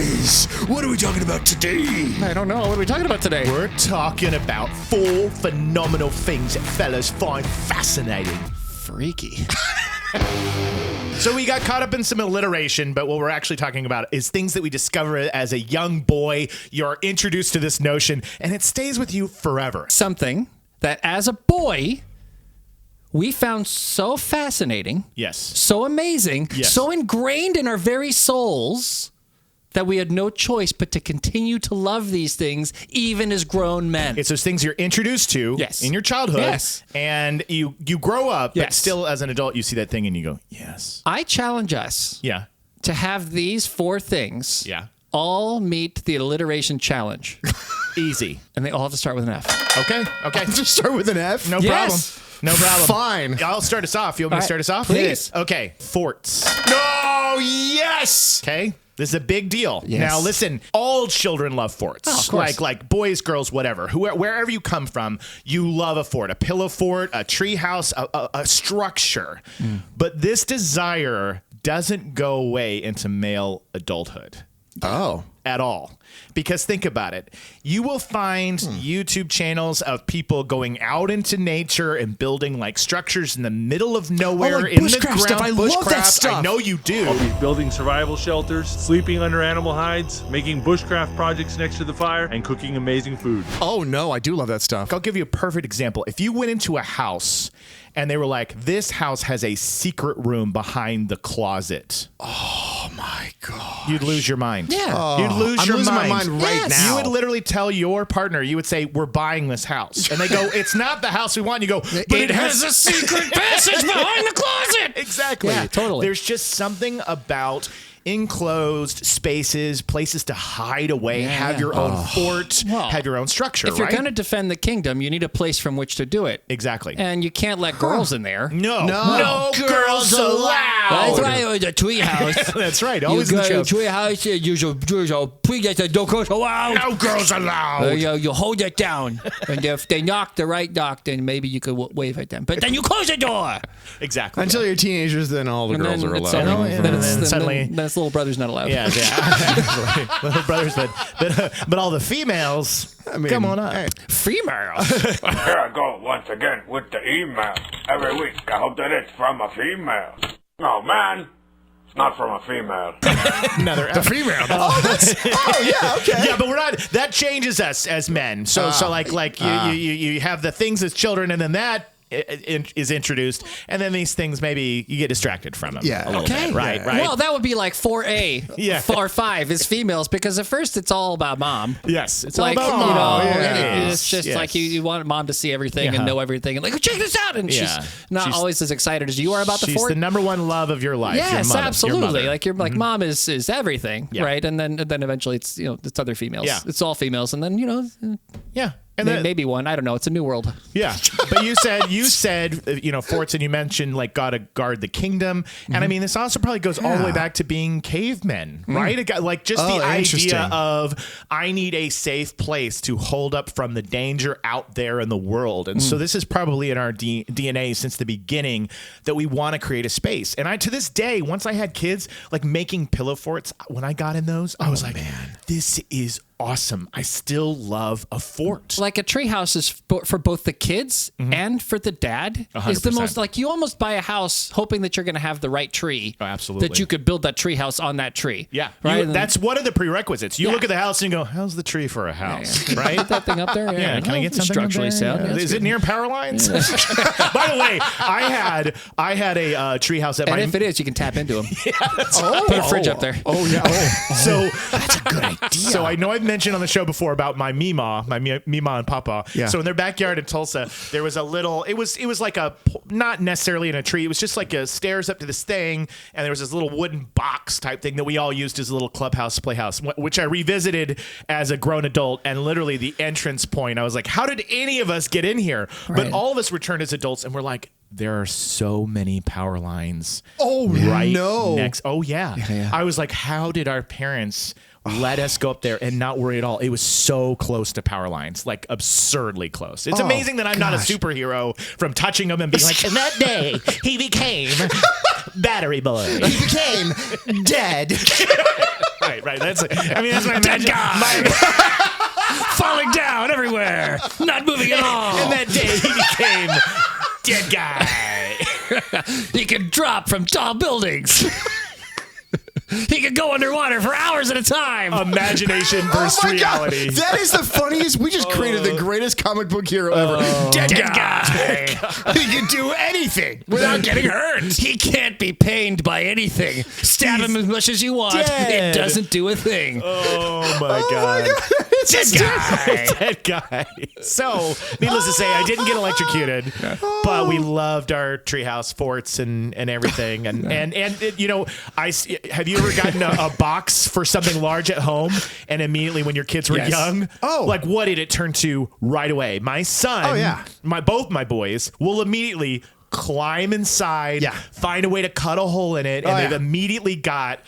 Guys, what are we talking about today? I don't know. What are we talking about today? We're talking about 4 phenomenal things that fellas find fascinating. Freaky. So we got caught up in some alliteration, but what we're actually talking about is things that we discover as a young boy. You're introduced to this notion, and it stays with you forever. Something that as a boy, we found so fascinating. Yes. So amazing. Yes. So ingrained in our very souls that we had no choice but to continue to love these things even as grown men. It's those things you're introduced to in your childhood, and you grow up, but still as an adult, you see that thing and you go, yes. I challenge us to have these 4 things all meet the alliteration challenge. Easy. And they all have to start with an F. Okay. Just start with an F? No problem. No problem. Fine. I'll start us off. You want me to start us off? Please. Okay. Forts. No, yes! Okay. This is a big deal. Yes. Now, listen, all children love forts. Oh, of course. Like boys, girls, whatever. Wherever you come from, you love a fort. A pillow fort, a treehouse, a structure. But this desire doesn't go away into male adulthood. Oh. At all. Because think about it. You will find YouTube channels of people going out into nature and building like structures in the middle of nowhere like in the bushcraft ground. stuff. I love that stuff. I know you do. I'll be building survival shelters, sleeping under animal hides, making bushcraft projects next to the fire, and cooking amazing food. Oh, no, I do love that stuff. I'll give you a perfect example. If you went into a house and they were like, this house has a secret room behind the closet. Oh, my God. You'd lose your mind. Yeah. You'd lose your losing mind. my mind right now. You would literally tell your partner, you would say, we're buying this house. And they go, it's not the house we want. You go, but it has a secret passage behind the closet. Exactly. Yeah, totally. There's just something about enclosed spaces, places to hide away, have your own fort, have your own structure, If you're going to defend the kingdom, you need a place from which to do it. Exactly. And you can't let girls in there. No girls allowed. That's right, the treehouse. That's right. Always in the show. Treehouse, no girls allowed. No girls allowed. You hold it down. And if they knock the right knock, then maybe you could wave at them. But then you close the door. Exactly. Until you're teenagers, then all the girls are allowed. Then suddenly... Then it's little brother's not allowed. Yeah. Little brothers, but all the females, come on up. Females. Here I go once again with the email. Every week, I hope that it's from a female. Oh, man. It's not from a female. The female. Yeah, okay. Yeah, but we're not. That changes us as men. So you have the things as children, and then that is introduced, and then these things maybe you get distracted from them. Yeah. A little bit. Right. Well, that would be like 4A or 5 is females, because at first it's all about mom. Yes, it's like, all about mom. It's just like you want mom to see everything and know everything, and like, check this out, and she's not always as excited as you are about the fort. She's the number one love of your life. Yes, your mother, absolutely. Like you're like mom is everything, right? And then eventually it's it's other females. Yeah. It's all females, and then And maybe one. I don't know. It's a new world. Yeah, but you said forts, and you mentioned like gotta guard the kingdom, and I mean this also probably goes all the way back to being cavemen, right? Like just the idea of I need a safe place to hold up from the danger out there in the world, and so this is probably in our DNA since the beginning that we want to create a space. And to this day, once I had kids, like making pillow forts, when I got in those, I was like, man, this is awesome. I still love a fort. Like a treehouse is for both the kids and for the dad. 100%. Is the most like you almost buy a house hoping that you're going to have the right tree. Oh, absolutely. That you could build that tree house on that tree. Yeah, right. That's one of the prerequisites. You look at the house and you go, "How's the tree for a house?" Right? Put that thing up there. Yeah. Can I get something structurally sound? Yeah, is it near power lines? By the way, I had a tree house at and my. if it is, you can tap into them. Put a fridge up there. Oh yeah. So that's a good idea. So I know I've mentioned on the show before about my Mima and Papa. Yeah. So in their backyard in Tulsa, there was a little. It was like not necessarily in a tree. It was just like a stairs up to this thing, and there was this little wooden box type thing that we all used as a little clubhouse playhouse, which I revisited as a grown adult. And literally the entrance point, I was like, how did any of us get in here? Right. But all of us returned as adults, and we're like, there are so many power lines. Oh, right no. Next. Oh, yeah. I was like, how did our parents let us go up there and not worry at all? It was so close to power lines, like absurdly close. It's amazing that I'm not a superhero from touching them and being like, and that day he became Battery Boy. He became dead. Right. Right. That's my Dead guy. Falling down everywhere. Not moving at all. And that day he became dead guy. He could drop from tall buildings. He could go underwater for hours at a time. Imagination versus reality. God. That is the funniest. We just created the greatest comic book hero ever. Dead guy. He can do anything without getting hurt. He can't be pained by anything. Stab him as much as you want. dead. It doesn't do a thing. Oh my god. Dead guy. So, needless to say, I didn't get electrocuted, but we loved our treehouse forts and everything. And you know, have you ever gotten a box for something large at home and immediately when your kids were young? Oh. Like what did it turn to right away? My son, both my boys will immediately climb inside, find a way to cut a hole in it, and they've immediately got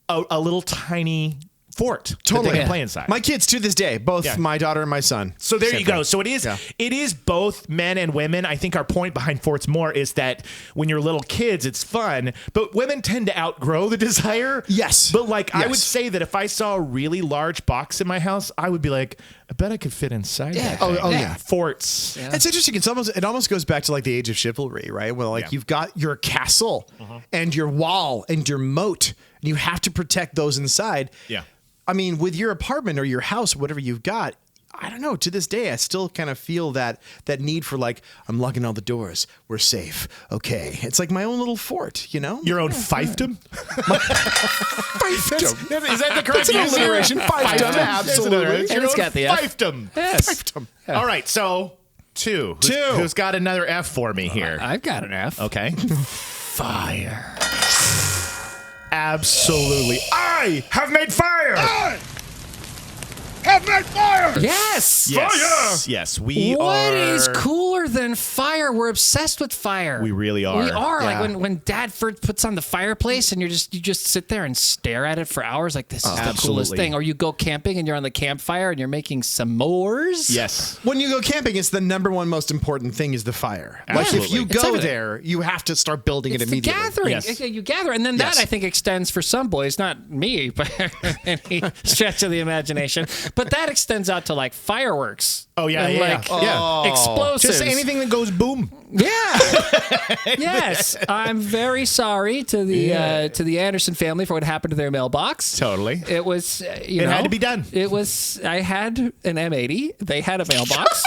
a little tiny fort that they can play inside. My kids to this day, both my daughter and my son. So there you go. So it is both men and women. I think our point behind forts more is that when you're little kids, it's fun, but women tend to outgrow the desire. Yes. But I would say that if I saw a really large box in my house, I would be like, I bet I could fit inside that thing. Oh yeah. Forts. Yeah. It's interesting. It almost goes back to like the age of chivalry, right? Where you've got your castle and your wall and your moat, and you have to protect those inside. Yeah. I mean, with your apartment or your house, whatever you've got, I don't know. To this day, I still kind of feel that need for I'm locking all the doors. We're safe. Okay. It's like my own little fort, you know? Your own fiefdom? Fiefdom. Is that the correct That's an alliteration. Fiefdom. Absolutely. It's your it's own got the F. fiefdom. Yes. Fiefdom. All right. So, two. Who's got another F for me here? I've got an F. Okay. Fire. Absolutely. I have made fire. I have made fire! Yes. Yes. We What are. is cooler than fire? We're obsessed with fire. We really are. We are. Yeah. Like when Dad first puts on the fireplace and you just sit there and stare at it for hours. Like this is the coolest Absolutely. thing. Or you go camping and you're on the campfire and you're making s'mores. Yes. When you go camping, it's the number one most important thing is the fire. Like if Absolutely. you It's go everything. there, you have to start building It's it the immediately. gathering. Yes. You gather, and then that I think extends for some boys, not me, but any stretch of the imagination. But that extends out to like fireworks. Oh, yeah, and yeah. explosives. Just anything that goes boom. Yeah. Yes. I'm very sorry to the Anderson family for what happened to their mailbox. Totally. It was It had to be done. It was. I had an M80. They had a mailbox.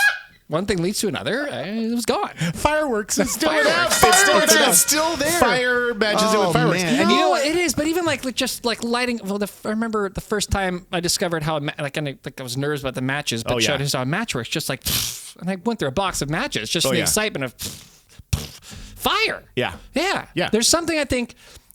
One thing leads to ananother. It was gone. Fireworks. It's still Fireworks. It's still there. Fire matches it with fireworks. man. And you know what it is, but even just lighting. Well, I remember the first time I discovered how I was nervous about the matches, but showed us how a match works. Just and I went through a box of matches, just the excitement of fire. Yeah. Yeah. There's something I think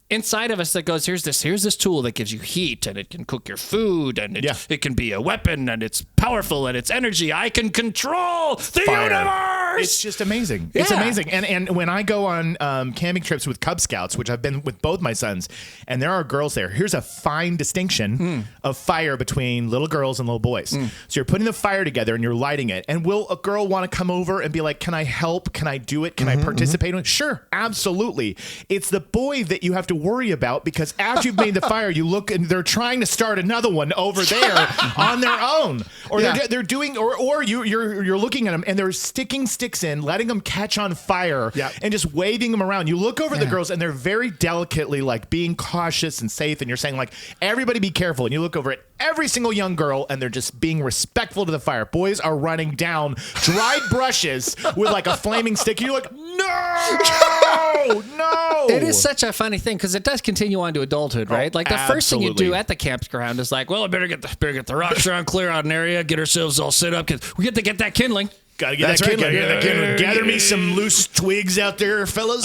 inside of us that goes, here's this tool that gives you heat and it can cook your food and it can be a weapon and it's powerful and it's energy. I can control the universe. It's just amazing. It's amazing. And when I go on camping trips with Cub Scouts, which I've been with both my sons, and there are girls there, here's a fine distinction of fire between little girls and little boys. So you're putting the fire together and you're lighting it. And will a girl want to come over and be like, can I help? Can I do it? Can I participate in it? Sure, absolutely. It's the boy that you have to worry about because after you've made the fire, you look and they're trying to start another one over there on their own. Or they're doing, or you're looking at them and they're sticking sticks in, letting them catch on fire and just waving them around. You look over the girls and they're very delicately being cautious and safe. And you're saying everybody be careful. And you look over at every single young girl and they're just being respectful to the fire. Boys are running down dried brushes with a flaming stick. And you're like, no. It is such a funny thing because it does continue on to adulthood, right? The first thing you do at the campground is I better get the rocks around, clear out an area, get ourselves all set up because we get to get that kindling. Gotta get that kindling. Gather me some loose twigs out there, fellas.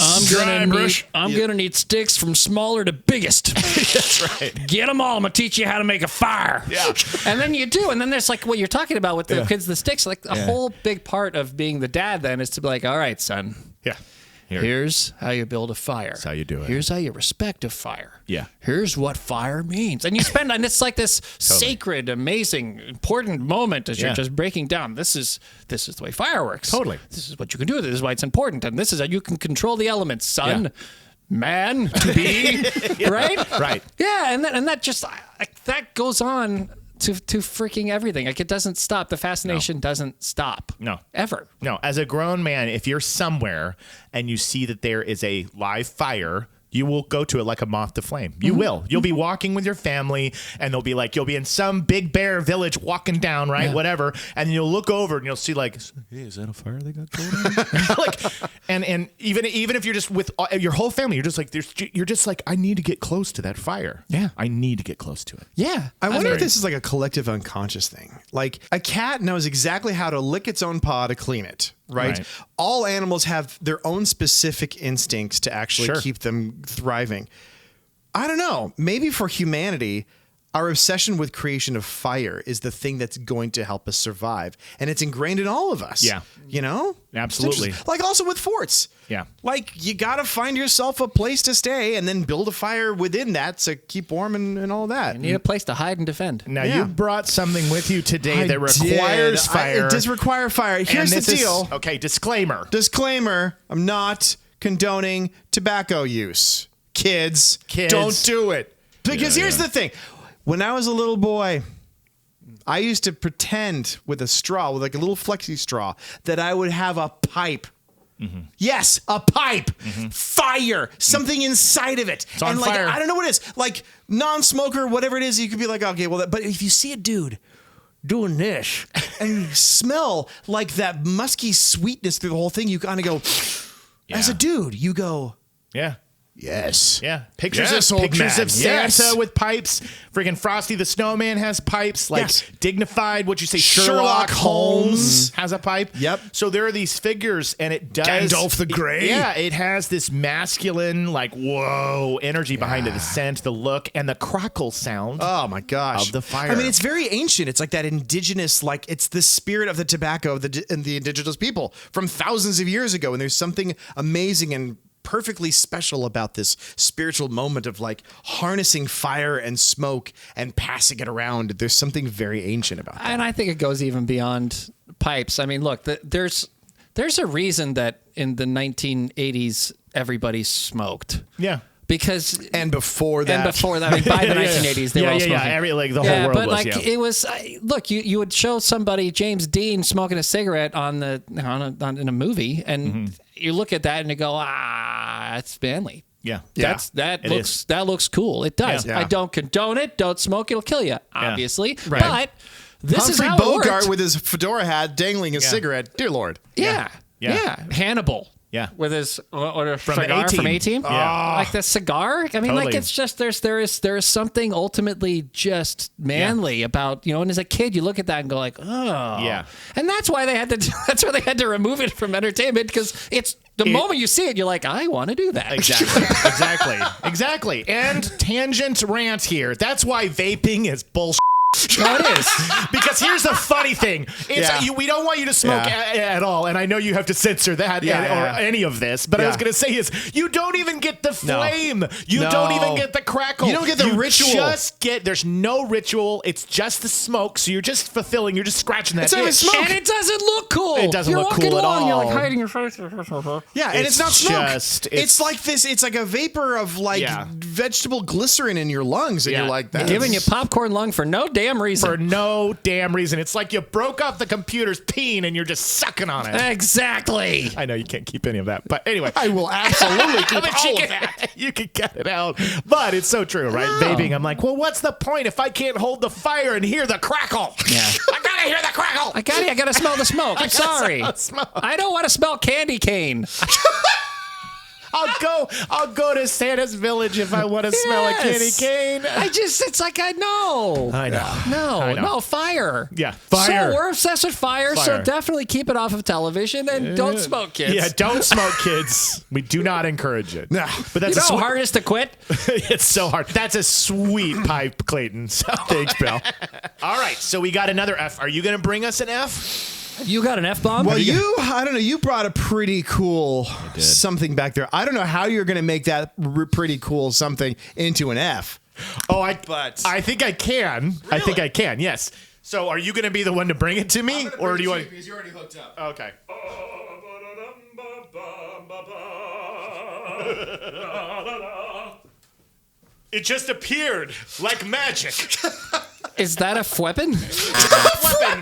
I'm gonna need sticks from smaller to biggest. That's right. Get them all. I'm gonna teach you how to make a fire. Yeah. And then you do, and then there's what you're talking about with the kids, the sticks. A whole big part of being the dad then is to be all right, son. Yeah. Here's how you build a fire. That's how you do it. Here's how you respect a fire. Yeah. Here's what fire means. And you spend, and it's this sacred, amazing, important moment as you're just breaking down. This is the way fire works. Totally. This is what you can do. This is why it's important. And this is how you can control the elements, son. man to be, right? Right. Yeah, and that just that goes on to freaking everything. Like, it doesn't stop. The fascination doesn't stop. No. Ever. No. As a grown man, if you're somewhere and you see that there is a live fire, you will go to it like a moth to flame. You will. You'll be walking with your family, and they'll be like, you'll be in some big bear village walking down, right? Yeah. Whatever. And you'll look over and you'll see like, hey, is that a fire they got going on? Like, and even if you're just with your whole family, you're just like, I need to get close to that fire. Yeah. I need to get close to it. Yeah. I wonder if this is like a collective unconscious thing. Like, a cat knows exactly how to lick its own paw to clean it. Right? All animals have their own specific instincts to actually keep them thriving. I don't know. Maybe for humanity, our obsession with creation of fire is the thing that's going to help us survive. And it's ingrained in all of us. Yeah. You know? Absolutely. Like also with forts. Yeah. Like, you got to find yourself a place to stay and then build a fire within that to keep warm and all that. You need a place to hide and defend. Now, you brought something with you today that requires fire. It does require fire. Here's the deal. Okay, disclaimer. Disclaimer, I'm not condoning tobacco use. Kids, don't do it. Because here's the thing. When I was a little boy, I used to pretend with a straw, with like a little flexi straw, that I would have a pipe. Mm-hmm. Yes, a pipe. Mm-hmm. Fire. Something inside of it. It's on fire. I don't know what it is. Like, non-smoker, whatever it is, you could be like, okay, well, but if you see a dude doing this and you smell like that musky sweetness through the whole thing, you kind of go, as a dude, you go, yeah. Yes. Yeah. Pictures of Santa with pipes. Freaking Frosty the Snowman has pipes. Like dignified, what'd you say? Sherlock Holmes has a pipe. Yep. So there are these figures, and it does. Gandalf the Grey. It has this masculine, like, whoa, energy behind it. The scent, the look, and the crackle sound. Oh my gosh. Of the fire. I mean, it's very ancient. It's like that indigenous, like, it's the spirit of the tobacco and the indigenous people from thousands of years ago. And there's something amazing and perfectly special about this spiritual moment of like harnessing fire and smoke and passing it around. There's something very ancient about that. And I think it goes even beyond pipes. I mean, look, there's a reason that in the 1980s everybody smoked. Yeah. Because before that, I mean, by the 1980s, they were all smoking. The whole world but was. Like, it was. Look, you would show somebody James Dean smoking a cigarette in a movie, and you look at that and you go, it's manly. Yeah, that looks cool. It does. Yeah. I don't condone it. Don't smoke. It'll kill you, obviously. Right. But this Humphrey is how Bogart it worked. with his fedora hat dangling a cigarette. Dear Lord. Yeah. Hannibal. Yeah, with his or from cigar A-Team. from A-Team. Yeah, like the cigar. I mean, like, it's just there is something ultimately just manly about, you know. And as a kid, you look at that and go like, oh, yeah. And that's why they had to. That's why they had to remove it from entertainment, because it's the moment you see it, you're like, I want to do that. Exactly. And tangent rant here. That's why vaping is bullshit. No, it is. Because here's the funny thing. We don't want you to smoke at all, and I know you have to censor that or any of this, but I was going to say is you don't even get the flame. You don't even get the crackle. You don't get the ritual. There's no ritual. It's just the smoke, so you're just fulfilling. You're just scratching that itch. Smoke. And it doesn't look cool. It doesn't look cool at all. You're like hiding your face. Yeah, and it's not smoke. It's like this. It's like a vapor of like vegetable glycerin in your lungs, and you're like, that's giving you popcorn lung for no damn reason. For no damn reason. It's like you broke off the computer's peen and you're just sucking on it. Exactly. I know you can't keep any of that, but anyway. I will absolutely keep all of that. You can get it out. But it's so true, right? Vaping, I'm like, well, what's the point if I can't hold the fire and hear the crackle? Yeah. I gotta hear the crackle. I gotta smell the smoke. I'm sorry. I don't want to smell candy cane. I'll go to Santa's village if I want to smell a candy cane. It's like, I know. No, fire. Yeah, fire. So we're obsessed with fire, so definitely keep it off of television and don't smoke, kids. Yeah, don't smoke, kids. We do not encourage it. No. But that's how hard it is to quit? It's so hard. That's a sweet pipe, Clayton. So. Thanks, Bill. All right, so we got another F. Are you going to bring us an F? You got an F-bomb? Well, I don't know. You brought a pretty cool something back there. I don't know how you're going to make that pretty cool something into an F. Oh, I think I can. Really? I think I can, yes. So are you going to be the one to bring it to me? Or do you want? Because you're already hooked up. Okay. It just appeared like magic. Is that a weapon? Weapon.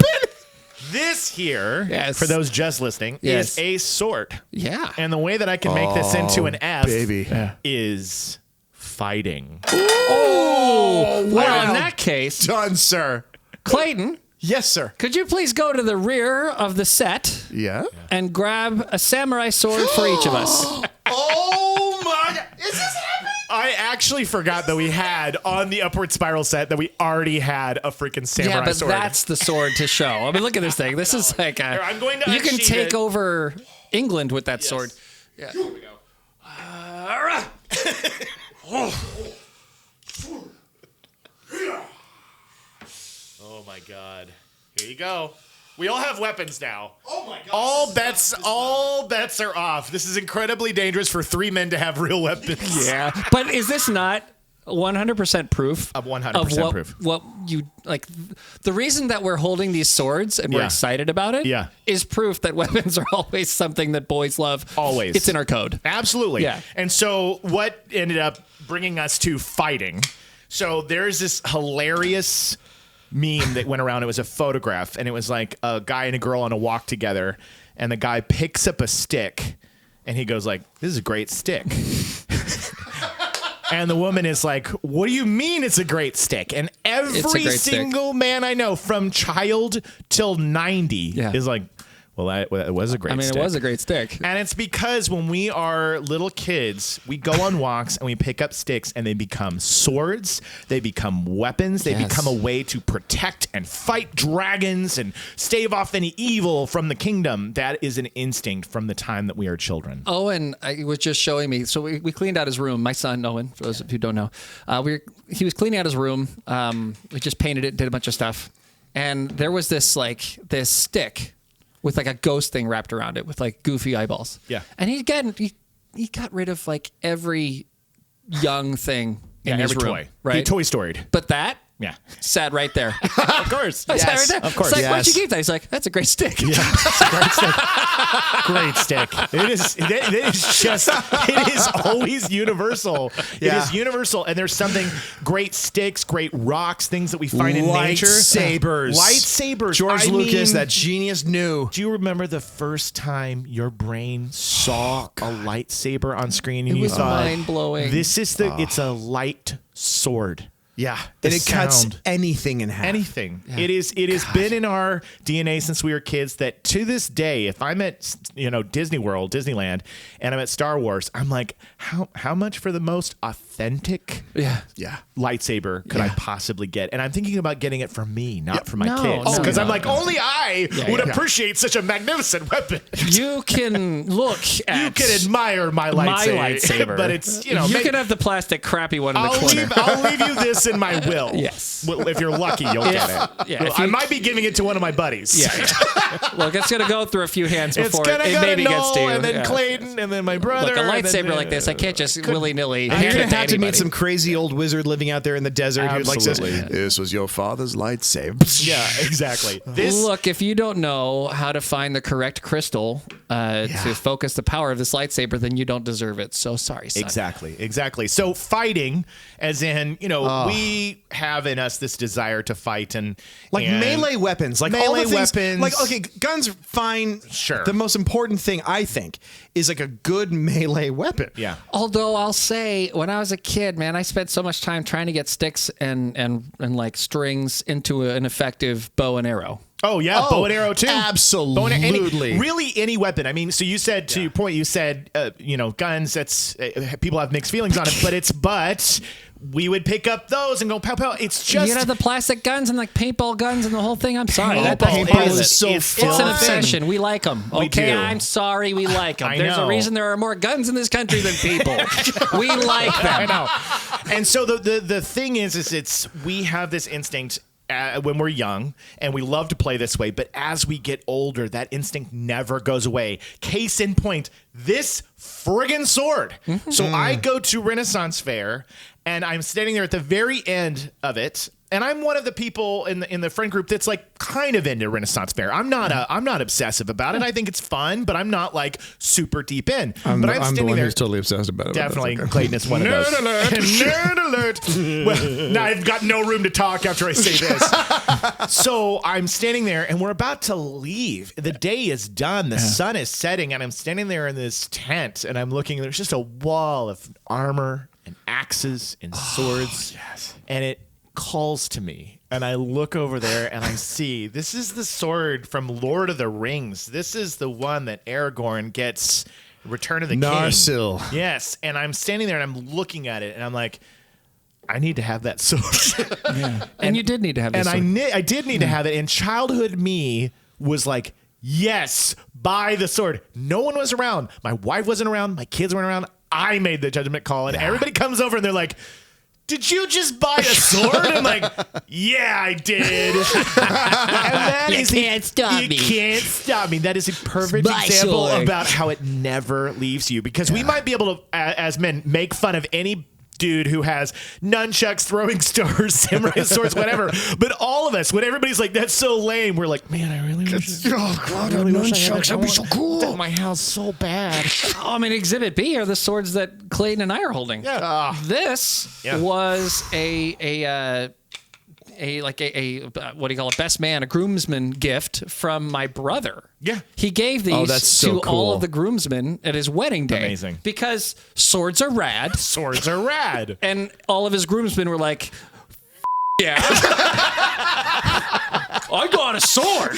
This here, for those just listening, is a sword. Yeah. And the way that I can make this into an F baby. is fighting. Oh, well, in that case, Done, sir. Clayton, Yes, sir. could you please go to the rear of the set Yeah. and grab a samurai sword for each of us? Oh my God. Is this happening? I actually forgot that we had on the Upward Spiral set that we already had a freaking samurai Yeah, but sword. that's the sword to show. I mean, look at this thing. This is like a, Here, I'm going to you can unsheath take it. over England with that sword. Yeah. Here we go. Oh my God. Here you go. We all have weapons now. Oh my God. All bets are off. This is incredibly dangerous for 3 men to have real weapons. Yeah. But is this not 100% proof Of 100% proof. What you like? The reason that we're holding these swords and we're Yeah. excited about it is proof that weapons are always something that boys love. Always. It's in our code. Absolutely. Yeah. And so what ended up bringing us to fighting? So there's this hilarious meme that went around. It was a photograph, and it was like a guy and a girl on a walk together, and the guy picks up a stick, and he goes like, "This is a great stick." And the woman is like, "What do you mean it's a great stick?" And every great single man I know, from child till 90, is like, "Well, that was a great stick." I mean, it was a great stick. And it's because when we are little kids, we go on walks and we pick up sticks and they become swords, they become weapons, they become a way to protect and fight dragons and stave off any evil from the kingdom. That is an instinct from the time that we are children. Owen was just showing me. So we cleaned out his room. My son, Owen, for those who don't know, he was cleaning out his room. We just painted it, did a bunch of stuff. And there was this stick with like a ghost thing wrapped around it with like goofy eyeballs. Yeah. And he got rid of like every young thing in his every room. toy. Right? He toy storied. But that Yeah. sat right there. Of course. Sat right there. Of course. It's like, why'd you keep that? He's like, that's a great stick. Great stick. Great stick. It is always universal. It is universal. And there's something great sticks, great rocks, things that we find in nature. Lightsabers. George Lucas, that genius, knew. Do you remember the first time your brain saw a lightsaber on screen and It you was thought, mind-blowing. this is it's a light sword. Yeah. The And it cuts sound. anything in half. Anything. It has been in our DNA since we were kids that to this day, if I'm at Disney World, Disneyland, and I'm at Star Wars, I'm like, how much for the most authentic lightsaber could I possibly get? And I'm thinking about getting it for me, not for my kids. Because I'm like, only I would appreciate such a magnificent weapon. You can look at. You can admire my lightsaber. But it's, you can have the plastic crappy one in the corner. I'll leave you this in my will. Yes. Well, if you're lucky, you'll get it. Yeah, I might be giving it to one of my buddies. Yeah. Look, it's going to go through a few hands It's before gonna it go maybe to gets to you. Noel, and then Clayton, and then my brother. Look, a and then, lightsaber like this, I can't just willy-nilly You're hand going it to have to meet anybody. some crazy old wizard living out there in the desert who like says, Absolutely. this was your father's lightsaber. Yeah, exactly. Look, if you don't know how to find the correct crystal to focus the power of this lightsaber, then you don't deserve it. So sorry, son. Exactly. So fighting, as in, we have in us this desire to fight and melee weapons, like all the melee things, weapons. like okay, guns fine. Sure. The most important thing I think is like a good melee weapon. Yeah. Although I'll say, when I was a kid, man, I spent so much time trying to get sticks and like strings into an effective bow and arrow. Oh yeah, bow and arrow too. Absolutely. Really any weapon. I mean, so you said to your point, you said guns. That's people have mixed feelings on it, but we would pick up those and go pow pow. It's just the plastic guns and like paintball guns and the whole thing. I'm sorry, Paintball is is so it's an obsession. We like them. We Okay, do. I'm sorry, we like them. I There's know. a reason there are more guns in this country than people. We like them. I know. And so the thing is it's we have this instinct when we're young and we love to play this way, but as we get older, that instinct never goes away. Case in point, this friggin' sword. So I go to Renaissance Fair And I'm standing there at the very end of it. And I'm one of the people in the friend group that's like kind of into Renaissance fair. I'm not obsessive about it. I think it's fun, but I'm not like super deep in. I'm the one who's totally obsessed about it. Definitely, Clayton is one of those. Nerd alert! Nerd alert! Well, now I've got no room to talk after I say this. So I'm standing there, and we're about to leave. The day is done. The sun is setting, and I'm standing there in this tent, and I'm looking. There's just a wall of armor and axes and swords, and it calls to me, and I look over there and I see this is the sword from Lord of the Rings. This is the one that Aragorn gets Return of the Narsil. King. Yes, and I'm standing there and I'm looking at it and I'm like, I need to have that sword. And you did need to have that sword. I did need to have it, and childhood me was like, yes, buy the sword. No one was around. My wife wasn't around. My kids weren't around. I made the judgment call, and everybody comes over and they're like, did you just buy a sword? I'm like, yeah, I did. And that you can't stop me. You can't stop me. That is a perfect example about how it never leaves you. Because we might be able to, as men, make fun of any dude who has nunchucks, throwing stars, samurai swords, whatever. But all of us, when everybody's like, that's so lame, we're like, man, I really wish nunchucks, that'd be so cool. At my house so bad. I mean, Exhibit B are the swords that Clayton and I are holding. Yeah. This was a what do you call it? Best man, a groomsman gift from my brother. Yeah. He gave these to all of the groomsmen at his wedding day. Amazing. Because swords are rad. Swords are rad. And all of his groomsmen were like, yeah. I got a sword.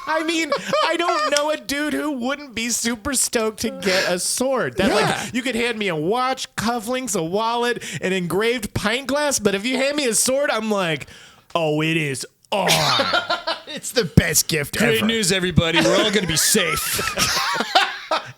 I mean, I don't know a dude who wouldn't be super stoked to get a sword. That like you could hand me a watch, cufflinks, a wallet, an engraved pint glass, but if you hand me a sword, I'm like, oh, it is on. It's the best gift ever. Great news, everybody. We're all going to be safe.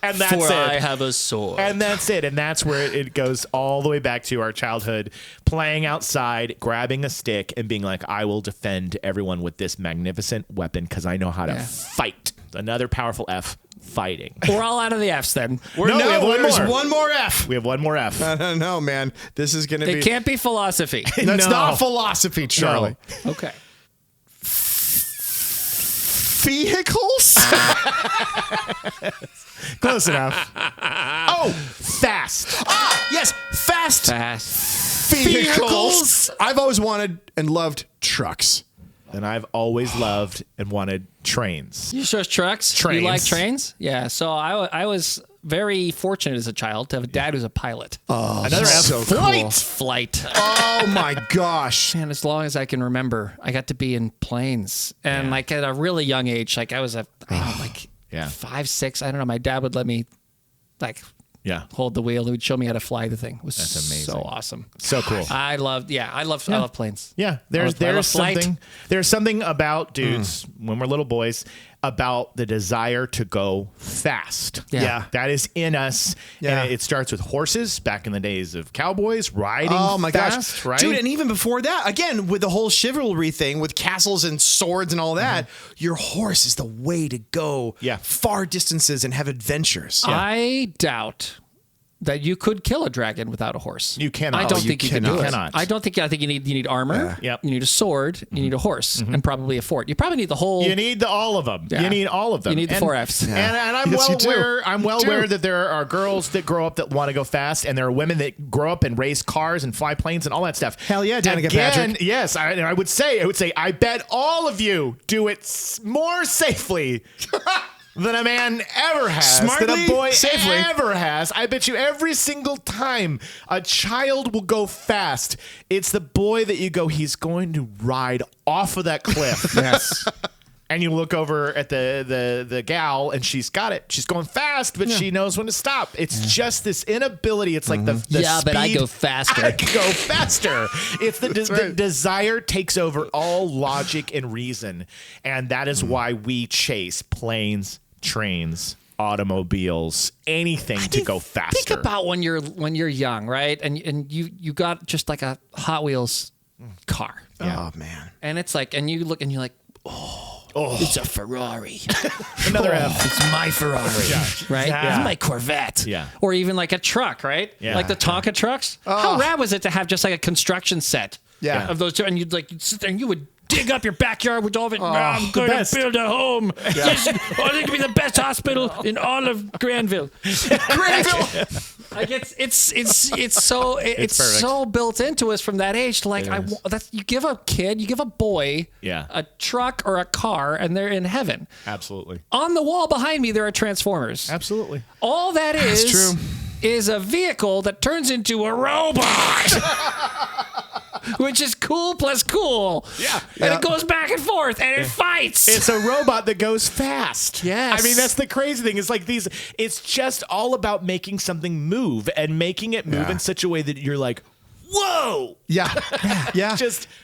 And that's For it. I have a sword. And that's it. And that's where it goes all the way back to our childhood, playing outside, grabbing a stick, and being like, I will defend everyone with this magnificent weapon because I know how to fight. Another powerful F, fighting. We're all out of the Fs then. We have one more F. We have one more F. I don't know, man. This is going to be... It can't be philosophy. That's not philosophy, Charlie. No. Okay. Vehicles? Close enough. Oh, fast. Yes, fast vehicles. I've always wanted and loved trucks. And I've always loved and wanted trains. You chose trucks? Trains. You like trains? Yeah. So I was very fortunate as a child to have a dad who's a pilot. Oh, another F. So Flight. Oh my gosh. And as long as I can remember, I got to be in planes. And like at a really young age, like I was like 5, 6. I don't know. My dad would let me like hold the wheel. He would show me how to fly the thing. It was That's amazing. So awesome. So cool. I love planes. Yeah, there's something about dudes when we're little boys about the desire to go fast. Yeah. That is in us. Yeah. And it starts with horses back in the days of cowboys riding Oh my fast, gosh. right? Dude, and even before that, again, with the whole chivalry thing with castles and swords and all that, your horse is the way to go far distances and have adventures. I doubt that you could kill a dragon without a horse. You cannot. I don't think you can do it. Cannot. I think you need armor. Yep. You need a sword. You need a horse, and probably a fort. You probably need the whole. You need all of them. Yeah. You need all of them. You need the 4 Fs. And I'm well aware that there are girls that grow up that want to go fast, and there are women that grow up and race cars and fly planes and all that stuff. Hell yeah, Danica Patrick. Yes, I would say, I bet all of you do it more safely than a man ever has, Smartly, than a boy safely. ever has. I bet you every single time a child will go fast, it's the boy that you go, he's going to ride off of that cliff. Yes. And you look over at the gal, and she's got it. She's going fast, but she knows when to stop. It's just this inability. It's like the Yeah, speed. but I go faster. I go faster. It's the desire takes over all logic and reason, and that is why we chase planes, trains, automobiles, anything to go faster. Think about when you're young, right? And you got just like a Hot Wheels car. Oh man. And it's like, and you look and you're like, oh, It's a Ferrari. Another F. It's my Ferrari. Right? Yeah. It's my Corvette. Yeah. Or even like a truck, right? Yeah. Like the Tonka trucks. How rad was it to have just like a construction set of those two? And you'd sit there and you would dig up your backyard with all of it. I'm going to build a home. This could be the best hospital in all of Granville. Granville. Like it's so built into us from that age. To like you give a kid, you give a boy, a truck or a car, and they're in heaven. Absolutely. On the wall behind me, there are Transformers. Absolutely. All that is a vehicle that turns into a robot. Which is cool plus cool. Yeah. And it goes back and forth and it fights. It's a robot that goes fast. Yes. I mean, that's the crazy thing. It's like it's just all about making something move and making it move in such a way that you're like, whoa. Yeah.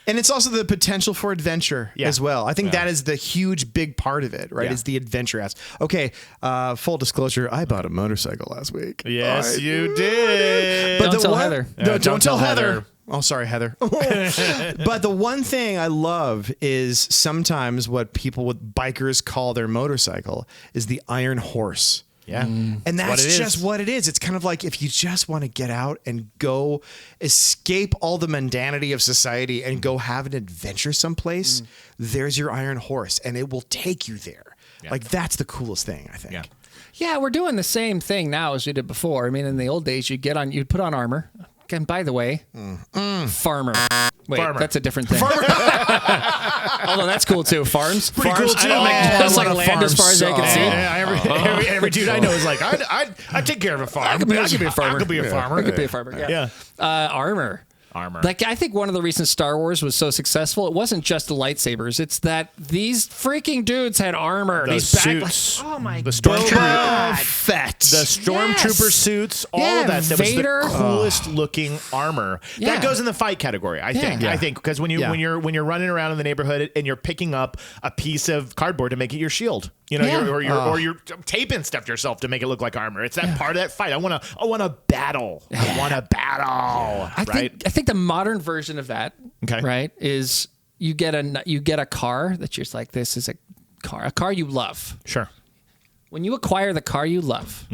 And it's also the potential for adventure as well. I think that is the huge, big part of it, right? Yeah. Is the adventure aspect. Okay. Full disclosure, I bought a motorcycle last week. Yes, you did. But don't tell Heather. No, don't tell Heather. Oh, sorry, Heather. But the one thing I love is sometimes what people with bikers call their motorcycle is the iron horse. Yeah. And that's just what it is. It's kind of like if you just want to get out and go escape all the mundanity of society and go have an adventure someplace, there's your iron horse and it will take you there. Yeah. Like that's the coolest thing, I think. Yeah, we're doing the same thing now as we did before. I mean, in the old days, you'd put on armor. And by the way, farmer. Wait, that's a different thing. Although that's cool too. Farms, pretty cool too. That's like land as far as I can see. Yeah, every dude I know is like, I take care of a farm. I could be a farmer. I could be a farmer. I could be a farmer. Yeah. Armor. Like, I think one of the reasons Star Wars was so successful, it wasn't just the lightsabers. It's that these freaking dudes had armor. These suits. Oh my god. The stormtrooper Fett. The stormtrooper suits, all of that. That Vader. was the coolest looking armor. That goes in the fight category, I think. I think because when you're running around in the neighborhood and you're picking up a piece of cardboard to make it your shield. You know, or you're taping stuff to yourself to make it look like armor. It's that part of that fight. I want to battle. I want to battle. I think the modern version of that, right, is you get a car that you're just like, this is a car you love. Sure. When you acquire the car you love,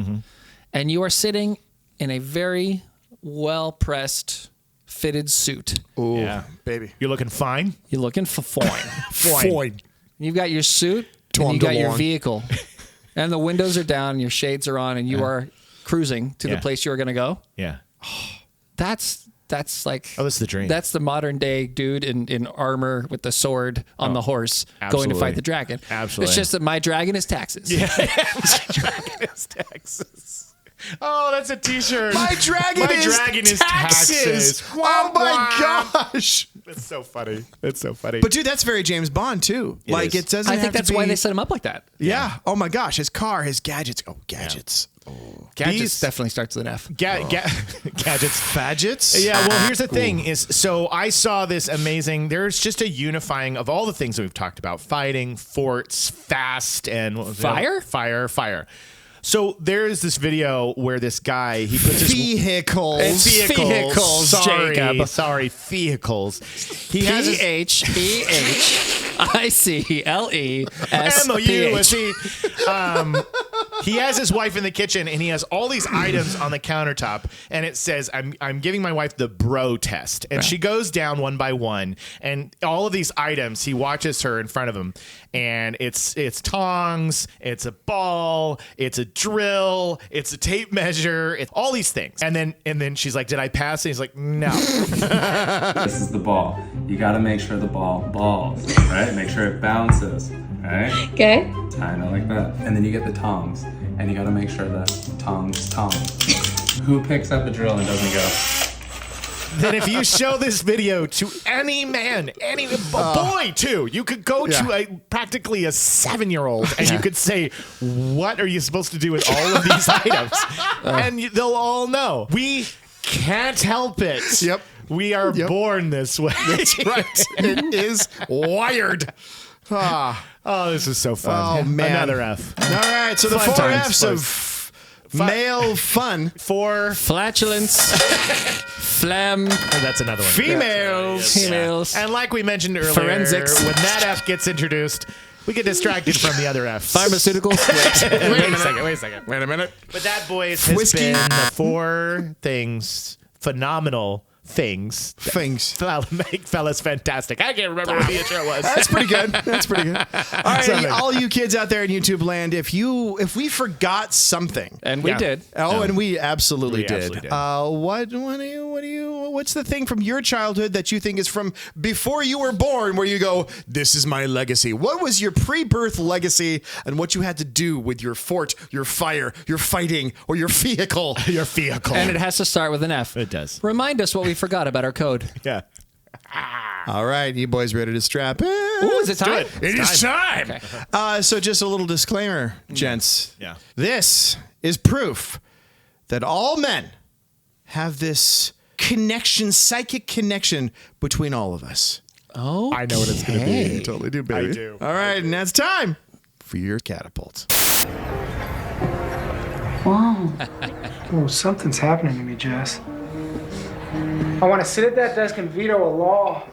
and you are sitting in a very well pressed, fitted suit. Ooh, baby, you're looking fine. You're looking for fine. Fine. You've got your suit. And you got your vehicle, and the windows are down, your shades are on, and you are cruising to the place you are going to go. Yeah, that's like that's the dream. That's the modern day dude in armor with the sword on the horse going to fight the dragon. Absolutely, it's just that my dragon is taxes. Yeah, my dragon is taxes. Oh, that's a T-shirt. My dragon is taxes. Oh my gosh. It's so funny. It's so funny. But dude, that's very James Bond too. It doesn't. I think that's why they set him up like that. Yeah. Oh my gosh, his car, his gadgets. Oh, gadgets. Yeah. Gadgets definitely starts with an F. Gadgets. Fadgets? Yeah, well, here's the thing is, so I saw this amazing, there's just a unifying of all the things that we've talked about. Fighting, forts, fast, and what was fire? Fire. So there's this video where this guy, he puts his vehicles. Sorry, vehicles. He has PHEHELESMOUSE. He has his wife in the kitchen, and he has all these items on the countertop, and it says, "I'm giving my wife the bro test," and she goes down one by one, and all of these items, he watches her in front of him, and it's tongs, it's a ball, it's a drill, it's a tape measure, it's all these things, and then she's like, "Did I pass?" And he's like, "No." This is the ball. You got to make sure the ball balls, right? Make sure it bounces, right? Okay. Kind of like that. And then you get the tongs, and you got to make sure that tongs. Who picks up the drill and doesn't go? Then if you show this video to any man, any boy too, you could go to practically a 7-year-old and you could say, "What are you supposed to do with all of these items?" And they'll all know. We can't help it. Yep. We are born this way. That's right. It is wired. Oh, this is so fun. Oh, man. Another F. All right, so the Fun 4 times, F's folks. of male fun. 4 flatulence, phlegm. And that's another one. Females. Females. And like we mentioned earlier, Forensics. when that F gets introduced, We get distracted from the other F's. Pharmaceuticals. Wait a second. Wait a minute. But that, boys, has Whiskey. been the 4 things, phenomenal things. Things. Make fellas fantastic. I can't remember what the intro was. That's pretty good. That's pretty good. All right, all you kids out there in YouTube land, if we forgot something, And we did. And we absolutely did. absolutely did. What's the thing from your childhood that you think is from before you were born, where you go, this is my legacy? What was your pre-birth legacy, and what you had to do with your fort, your fire, your fighting, or your vehicle? Your vehicle. And it has to start with an F. It does. Remind us what we forgot about our code. Yeah. All right, you boys ready to strap in? Ooh, is it time? It is time. Okay. So just a little disclaimer, gents. Yeah. This is proof that all men have this connection, psychic connection between all of us. Oh, I know what it's going to be. You totally do, baby. I do. All right, and that's time for your catapult. Wow. Oh, something's happening to me, Jess. I want to sit at that desk and veto a law.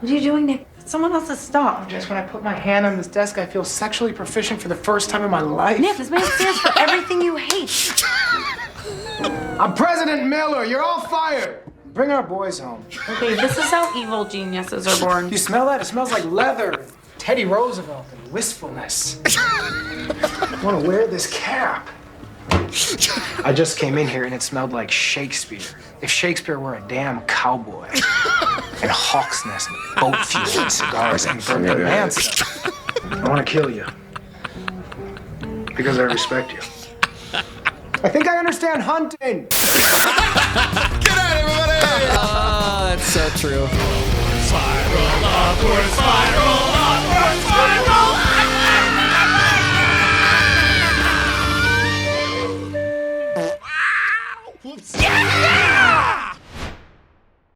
What are you doing, Nick? Someone else's stuff. Jess, when I put my hand on this desk, I feel sexually proficient for the first time in my life. Nick, this man stands for everything you hate. I'm President Miller. You're all fired. Bring our boys home. Okay, this is how evil geniuses are born. You smell that? It smells like leather, Teddy Roosevelt, and wistfulness. I want to wear this cap. I just came in here and it smelled like Shakespeare. If Shakespeare were a damn cowboy. And hawk's nest, and boat fuel, and cigars, and Burger Man stuff. I want to kill you. Because I respect you. I think I understand hunting. Good night, everybody. Oh, that's so true. Spiral upward, spiral